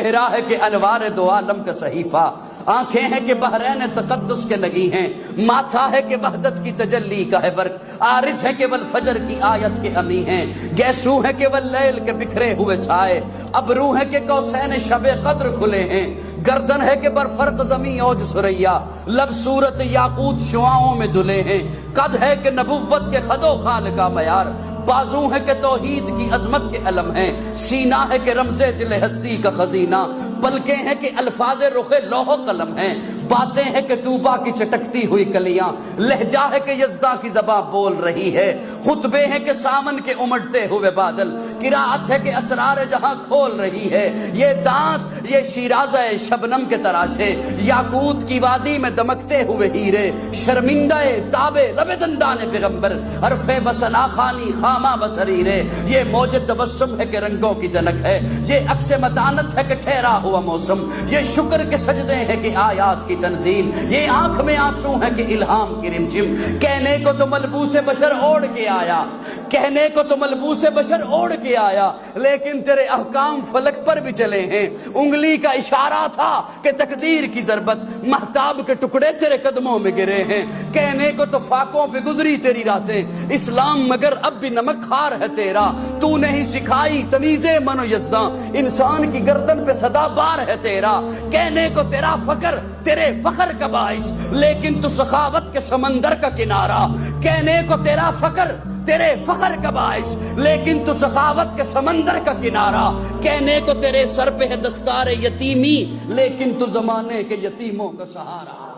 چہرہ ہے کہ انوار دو عالم کا صحیفہ، آنکھیں ہیں کہ بحرین تقدس کے لگی ہیں، ماتھا ہے کہ وحدت کی تجلی کا ہے برق، عارض ہے کہ والفجر کی آیت کے امی ہیں، گیسو ہے کہ واللیل کے بکھرے ہوئے سائے، ابرو ہے کہ قوسین شب قدر کھلے ہیں، گردن ہے کہ برفرق زمین اوج سریا، لب صورت یاقوت شعاؤں میں دھلے ہیں، قد ہے کہ نبوت کے خد و خال کا معیار، بازو ہے کہ توحید کی عظمت کے علم ہیں، سینہ ہے کہ رمز دل ہستی کا خزینہ، پلکیں ہیں کہ الفاظ رخ لوح و قلم ہیں، باتیں ہیں کہ طوبا کی چٹکتی ہوئی کلیاں، لہجہ ہے کہ یزداں کی زبان بول رہی ہے، خطبے ہیں کہ سامن کے امڑتے ہوئے بادل، قرات ہے کہ اسرار جہاں کھول رہی ہے، یہ دانت یہ شیرازہ شبنم کے تراشے، یاقوت کی وادی میں دمکتے ہوئے ہیرے، شرمندہ تابے لب دندان پیغمبر، حرف بسنا خانی خامہ بصریرے، یہ موج تبسم ہے کہ رنگوں کی دنک ہے، یہ عکس متانت ہے کہ ٹھہرا ہوا موسم، یہ شکر کے سجدے ہیں کہ آیات کی تنزیل، یہ آنکھ میں آنسو ہے کہ الہام کی رمجم، کہنے کو تو ملبوس بشر اوڑھ کے آیا، کہنے کو تو ملبوس بشر اوڑھ کے آیا، لیکن تیرے احکام فلک پر بھی چلے ہیں، انگلی کا اشارہ تھا کہ تقدیر کی ضربت، مہتاب کے ٹکڑے تیرے قدموں میں گرے ہیں، کہنے کو تو فاقوں پہ گزری تیری راتیں، اسلام مگر اب بھی نمک خار ہے تیرا، تو نہیں سکھائی تمیز من و یزداں، انسان کی گردن پہ صدا بار ہے تیرا، کہنے کو تیرا فقر تیرے فخر کا باعث، لیکن تو سخاوت کے سمندر کا کنارہ، کہنے کو تیرا فقر تیرے فخر کا باعث، لیکن تو سخاوت کے سمندر کا کنارہ، کہنے کو تیرے سر پہ ہے دستار یتیمی، لیکن تو زمانے کے یتیموں کا سہارا۔